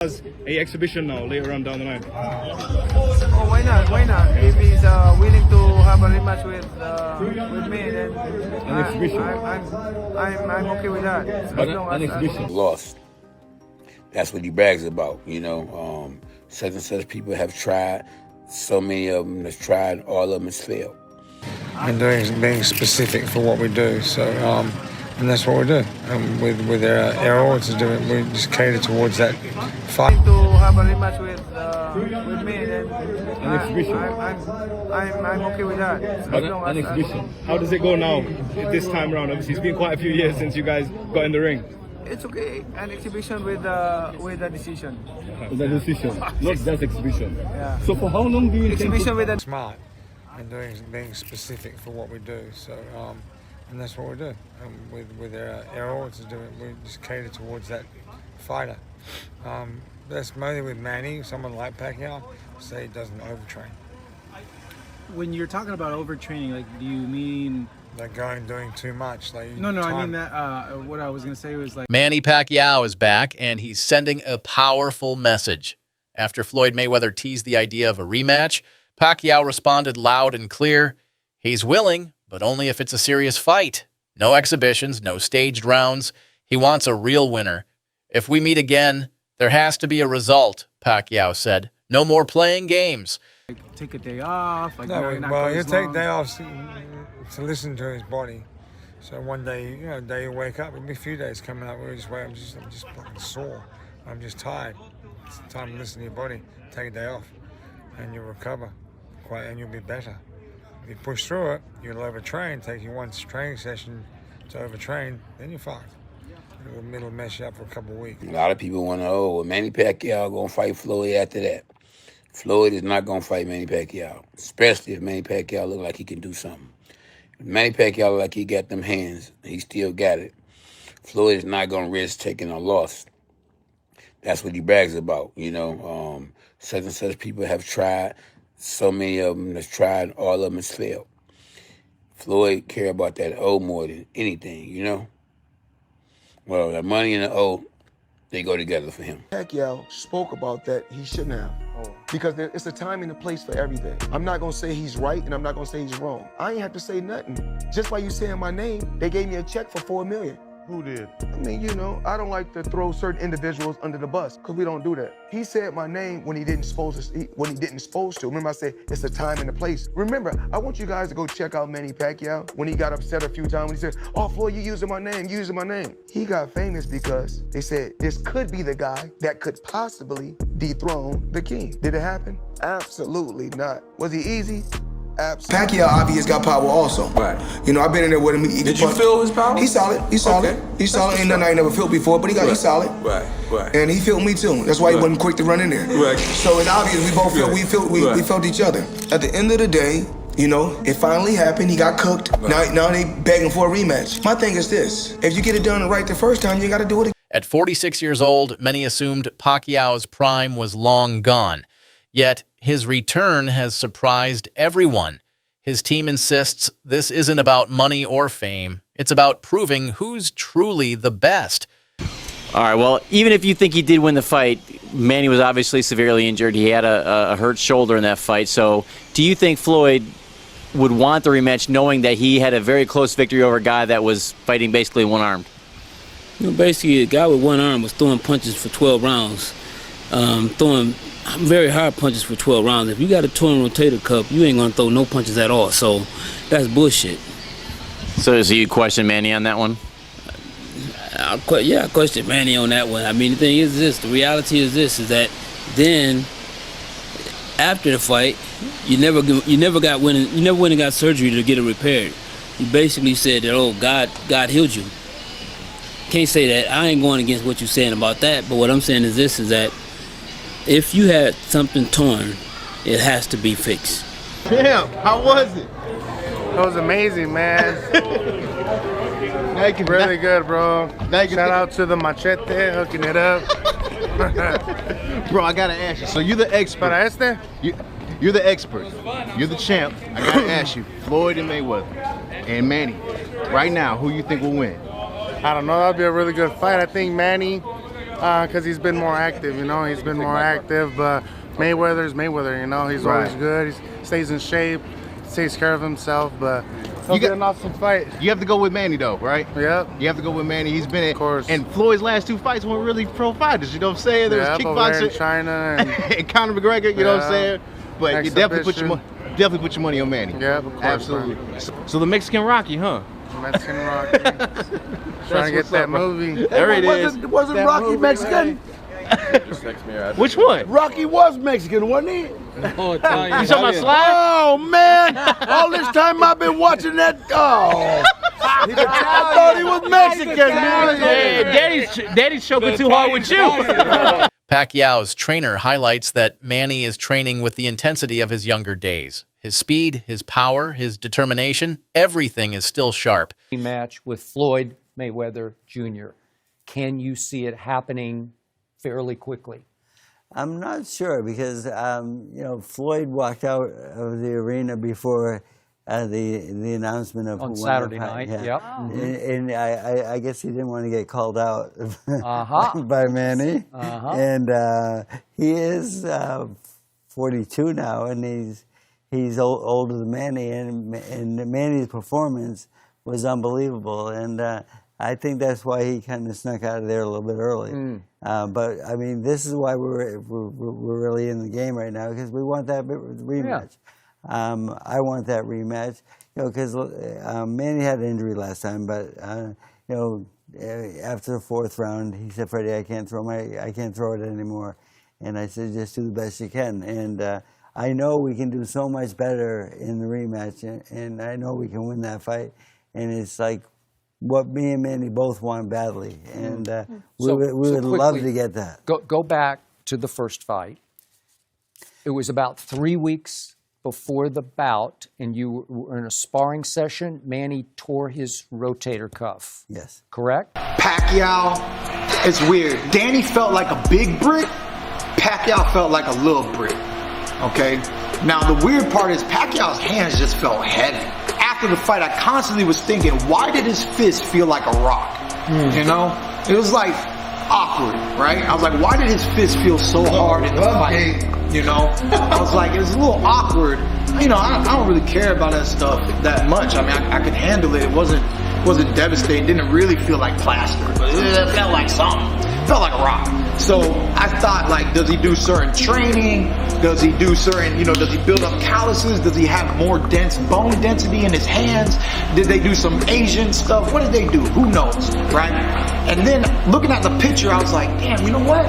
As a exhibition now later on down the line. Oh, why not? Why not? If he's willing to have a rematch with me, then An exhibition. I'm okay with that. An exhibition. Lost. That's what he brags about, you know. Such and such people have tried. So many of them have tried. All of them has failed. And being specific for what we do, so and that's what we do. With our odds, we just cater towards that fight. To have a rematch with me, then An exhibition. I'm okay with that. An exhibition. How does it go now this time around? Obviously, it's been quite a few years since you guys got in the ring. It's okay. An exhibition with a decision. With a decision, not just exhibition. Yeah. So for how long do you intend Exhibition to... with a Smart and being specific for what we do, so and that's what we do. With our odds, we just cater towards that fighter. That's mainly with Manny, someone like Pacquiao, say he doesn't overtrain. When you're talking about overtraining, like, do you mean Like doing too much? Like no, I mean that. What I was gonna say was like Manny Pacquiao is back, and he's sending a powerful message. After Floyd Mayweather teased the idea of a rematch, Pacquiao responded loud and clear. He's willing, but only if it's a serious fight. No exhibitions, no staged rounds. He wants a real winner. If we meet again, there has to be a result, Pacquiao said. No more playing games. take a day off. Like, No, not well, go he'll as take long. day off to listen to his body. So one day, day you wake up, it'll be a few days coming up where you just wait, I'm just fucking sore. I'm just tired. It's time to listen to your body. Take a day off, and you'll recover, and you'll be better. If you push through it, you'll overtrain. Take you one training session to overtrain, then you're fucked. It'll mess you up for a couple of weeks. A lot of people want to know, well, Manny Pacquiao going to fight Floyd after that. Floyd is not going to fight Manny Pacquiao, especially if Manny Pacquiao look like he can do something. If Manny Pacquiao look like he got them hands, he still got it. Floyd is not going to risk taking a loss. That's what he brags about, you know. Such and such people have tried. So many of them have tried. All of them has failed. Floyd care about that O more than anything, you know. Well, the money and the O, they go together for him. Pacquiao spoke about that he shouldn't have. Because it's a time and a place for everything. I'm not gonna say he's right and I'm not gonna say he's wrong. I ain't have to say nothing. Just by you saying my name, they gave me a check for $4 million. Who did? I mean, I don't like to throw certain individuals under the bus, because we don't do that. He said my name when he didn't supposed to. Remember, I said it's a time and a place. Remember, I want you guys to go check out Manny Pacquiao when he got upset a few times when he said, "Oh, Floyd, you using my name, He got famous because they said this could be the guy that could possibly dethrone the king. Did it happen? Absolutely not. Was he easy? Absolutely. Pacquiao obviously got power also. Right. I've been in there with him. Did you feel his power? He's solid. He's solid. Okay. He's solid. Ain't nothing I ain't never felt before, but he's solid. Right. And he felt me too. That's why he wasn't quick to run in there. Right. So it's obvious we both felt we felt each other. At the end of the day, it finally happened. He got cooked. Right. Now they begging for a rematch. My thing is this: if you get it done right the first time, you got to do it again. At 46 years old, many assumed Pacquiao's prime was long gone. Yet his return has surprised everyone. His team insists this isn't about money or fame. It's about proving who's truly the best. All right, well, even if you think he did win the fight, Manny was obviously severely injured. He had a hurt shoulder in that fight. So do you think Floyd would want the rematch knowing that he had a very close victory over a guy that was fighting basically one-armed? Basically, a guy with one arm was throwing punches for 12 rounds, throwing very hard punches for 12 rounds. If you got a torn rotator cuff, you ain't gonna throw no punches at all. So that's bullshit. So you question Manny on that one? I question Manny on that one. I mean, the thing is this: the reality is this: is that then after the fight, you never went and got surgery to get it repaired. You basically said that, oh, God healed you. Can't say that. I ain't going against what you're saying about that. But what I'm saying is this: is that if you had something torn, it has to be fixed. Damn, how was it? It was amazing, man. Really good, bro. Shout out to the machete hooking it up. Bro, I gotta ask you. So you're the expert. You're the expert. You're the champ. I gotta ask you, Floyd and Mayweather and Manny, right now, who you think will win? I don't know. That'll be a really good fight. I think Manny Because he's been more active, you know. He's been more active, but Mayweather's Mayweather, you know. He's always good. He stays in shape, takes care of himself, but he'll get an awesome fight. You have to go with Manny, though, right? Yep. You have to go with Manny. He's been Of course. and Floyd's last 2 fights weren't really pro fighters. You know what I'm saying? There was Over there in kickboxing China and Conor McGregor. You know what I'm saying? But you definitely put your money on Manny. Yeah, of course. Absolutely. So the Mexican Rocky, huh? Mexican Rocky. Trying to get that movie. There it is. Wasn't Rocky Mexican? Which one? Rocky was Mexican, wasn't he? Oh, Italian. You talking about Sly? Oh man! All this time I've been watching that. Oh, I thought he was Mexican, man. Hey, Daddy's choking too hard with you. Pacquiao's trainer highlights that Manny is training with the intensity of his younger days. His speed, his power, his determination, everything is still sharp. Match with Floyd Mayweather Jr. Can you see it happening fairly quickly? I'm not sure because, you know, Floyd walked out of the arena before the announcement of On who won Saturday the fight. night, Yeah. yep. And I guess he didn't want to get called out by Manny. And he is 42 now, and he's older than Manny, and Manny's performance was unbelievable. And I think that's why he kind of snuck out of there a little bit early. But I mean, this is why we're really in the game right now, because we want that rematch. I want that rematch, you know, because Manny had an injury last time, but you know, after the 4th round, he said, "Freddie, I can't throw it anymore," and I said, "Just do the best you can." And I know we can do so much better in the rematch, and I know we can win that fight. And it's like what me and Manny both want badly, and we would love to get that. Go back to the first fight. It was about 3 weeks before the bout, and you were in a sparring session. Manny tore his rotator cuff. Yes. Correct? Pacquiao, it's weird. Danny felt like a big brick. Pacquiao felt like a little brick. Okay? Now, the weird part is Pacquiao's hands just felt heavy. After the fight, I constantly was thinking, why did his fist feel like a rock? You know? It was like awkward, right? I was like, why did his fist feel so hard in the fight? You know? I was like, it was a little awkward. You know, I don't really care about that stuff that much. I mean, I could handle it. It wasn't devastating. It didn't really feel like plaster, but it felt like something. It felt like a rock. So I thought, like, does he do certain training? Does he do certain, you know, does he build up calluses? Does he have more dense bone density in his hands? Did they do some Asian stuff? What did they do? Who knows, right? And then looking at the picture, I was like, damn, you know what?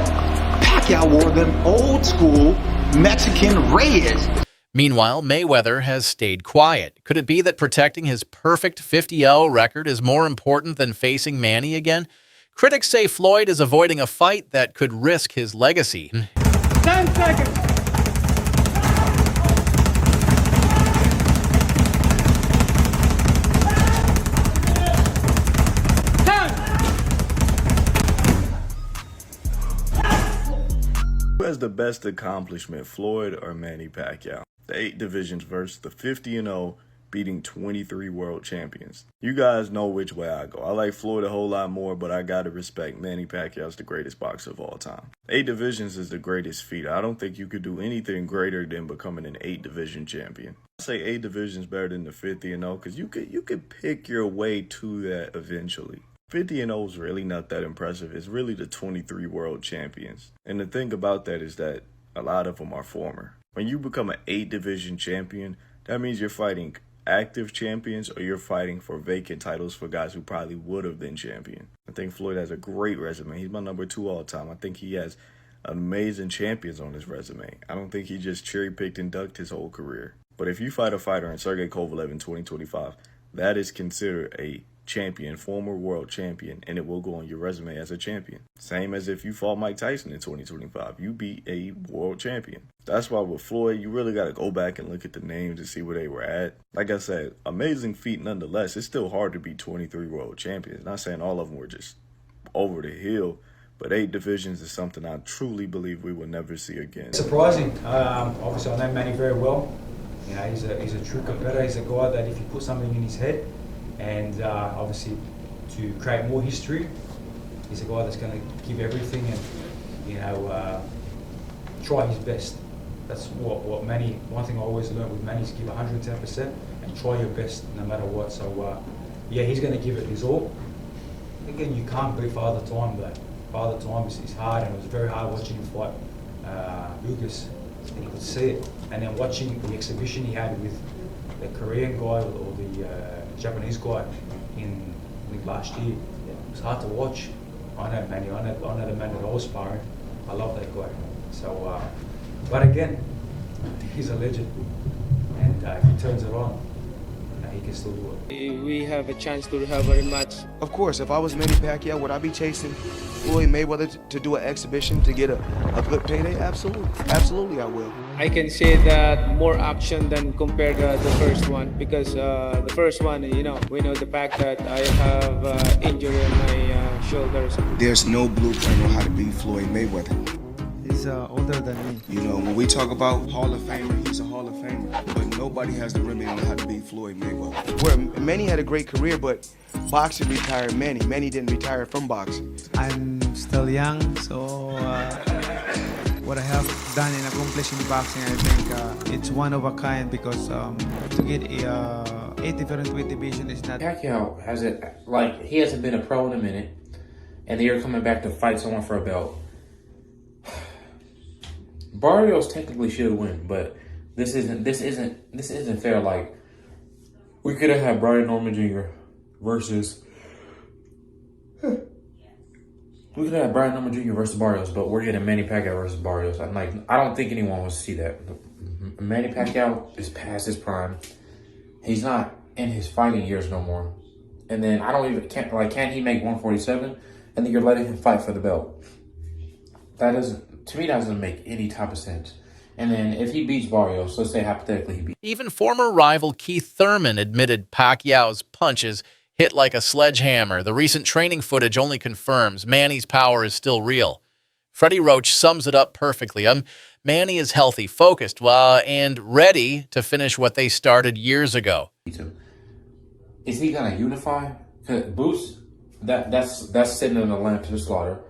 Pacquiao wore them old school Mexican Reyes. Meanwhile, Mayweather has stayed quiet. Could it be that protecting his perfect 50-0 record is more important than facing Manny again? Critics say Floyd is avoiding a fight that could risk his legacy. 10 seconds. Who has the best accomplishment, Floyd or Manny Pacquiao? The 8 divisions versus the 50-0, beating 23 world champions. You guys know which way I go. I like Floyd a whole lot more, but I gotta respect Manny Pacquiao's the greatest boxer of all time. 8 divisions is the greatest feat. I don't think you could do anything greater than becoming an 8 division champion. I say 8 divisions better than the 50-0 because you could pick your way to that eventually. 50-0 is really not that impressive. It's really the 23 world champions. And the thing about that is that a lot of them are former. When you become an 8 division champion, that means you're fighting active champions or you're fighting for vacant titles for guys who probably would have been champion. I think Floyd has a great resume. He's my number 2 all time. I think he has amazing champions on his resume. I don't think he just cherry-picked and ducked his whole career. But if you fight a fighter in Sergey Kovalev in 2025, that is considered a champion, former world champion, and it will go on your resume as a champion. Same as if you fought Mike Tyson in 2025. You beat a world champion. That's why with Floyd, you really got to go back and look at the names and see where they were at. Like I said, amazing feat nonetheless. It's still hard to beat 23 world champions. Not saying all of them were just over the hill, but 8 divisions is something I truly believe we will never see again. Surprising. Obviously, I know Manny very well. You know, he's a true competitor. He's a guy that if you put something in his head, and obviously to create more history, He's a guy that's going to give everything and, you know, try his best. That's what Manny, one thing I always learned with Manny is give 110% and try your best no matter what. So, yeah, he's going to give it his all. Again, you can't beat Father Time, though. Father Time is hard, and it was very hard watching him fight Lucas, and you could see it. And then watching the exhibition he had with the Korean guy or the Japanese guy in last year, it was hard to watch. I know Manny, I know the man that I was sparring. I love that guy. So, but again, he's a legend, and if he turns it on, he can still do it. We have a chance to have a rematch. Of course, if I was Manny Pacquiao, would I be chasing Floyd Mayweather to do an exhibition to get a good payday? Absolutely. Absolutely, I will. I can say that more action than compared to the first one, because the first one, you know, we know the fact that I have injury on my shoulders. There's no blueprint on how to beat Floyd Mayweather. He's older than me. You know, when we talk about Hall of Famer, he's a Hall of Famer. But nobody has the remedy on how to beat Floyd Mayweather. Where Manny had a great career, but boxing retired Manny. Manny didn't retire from boxing. I'm still young, so what I have done and accomplished in boxing, I think it's one of a kind, because to get a different weight division is not. Pacquiao hasn't, like, he hasn't been a pro in a minute, and they're coming back to fight someone for a belt. Barrios technically should win, but this isn't fair. Like, we could have had Brian Norman Jr. versus Barrios, but we're getting Manny Pacquiao versus Barrios. I don't think anyone wants to see that. Manny Pacquiao is past his prime. He's not in his fighting years no more. And then can he make 147? And then you're letting him fight for the belt. To me, that doesn't make any type of sense. And then if he beats Barrios, let's say hypothetically he beats... Even former rival Keith Thurman admitted Pacquiao's punches hit like a sledgehammer. The recent training footage only confirms Manny's power is still real. Freddie Roach sums it up perfectly. Manny is healthy, focused, and ready to finish what they started years ago. Is he going to unify? Boost, that's sitting in the lamp to the slaughter.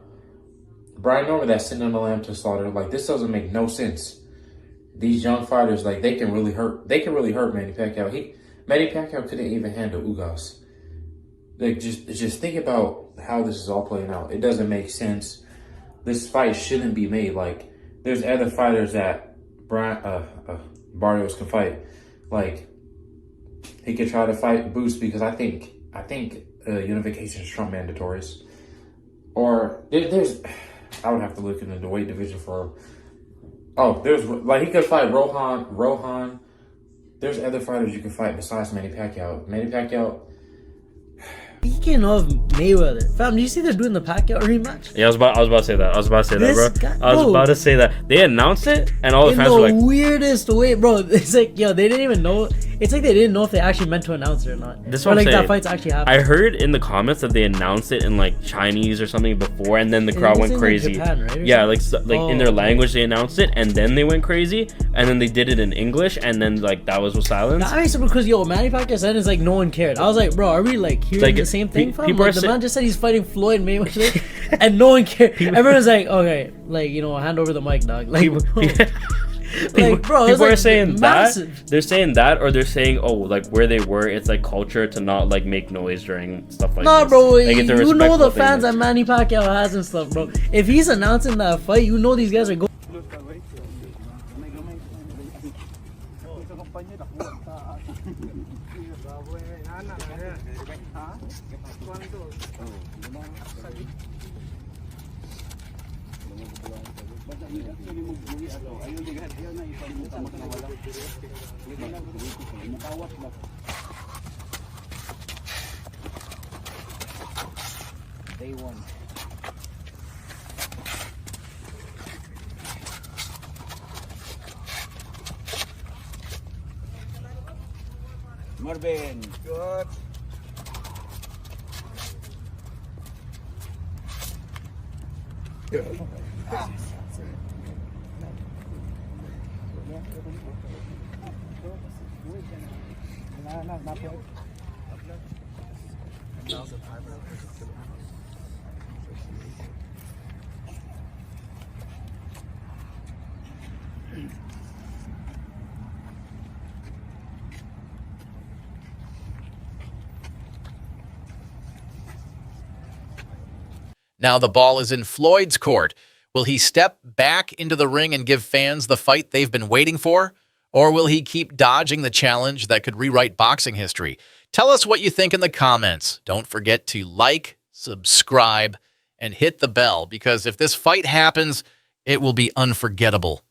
Brian Norman, that's sitting on the lamb to slaughter. Like, this doesn't make no sense. These young fighters, like, they can really hurt Manny Pacquiao. Manny Pacquiao couldn't even handle Ugas. Like, just think about how this is all playing out. It doesn't make sense. This fight shouldn't be made. Like, there's other fighters that Barrios can fight. Like, he could try to fight Boost, because I think unification is Trump mandatories. Or there's. I would have to look into the weight division for... Oh, there's... Like, he could fight Rohan. There's other fighters you can fight besides Manny Pacquiao. Manny Pacquiao... Speaking of Mayweather, fam, do you see they're doing the Pacquiao rematch? Yeah, I was about to say that. Bro. I was about to say that. They announced it, and all the fans were like... In the weirdest way, bro. It's like, yo, they didn't even know... It's like they didn't know if they actually meant to announce it or not. This or one, like that fight's actually happening. I heard in the comments that they announced it in like Chinese or something before, and then the crowd went crazy. Like Japan, right? Yeah, in their language they announced it, and then they went crazy, and then they did it in English, and then like that was with silence. That makes sense, because yo, Manny Pacquiao said it's like no one cared. I was like, bro, are we like hearing the same thing from? Like, the man just said he's fighting Floyd Mayweather, and no one cared. Everyone's like, okay, like, you know, hand over the mic, dog. Like, bro, people are like saying massive. that. They're saying that, or they're saying, oh, like where they were, it's like culture to not like make noise during stuff like nah, this. bro, like, you know the fans that Manny Pacquiao has and stuff, bro. If he's announcing that fight, you know these guys are going. Day one. Marvin. Good. Good. Now the ball is in Floyd's court. Will he step back into the ring and give fans the fight they've been waiting for? Or will he keep dodging the challenge that could rewrite boxing history? Tell us what you think in the comments. Don't forget to like, subscribe, and hit the bell, because if this fight happens, it will be unforgettable.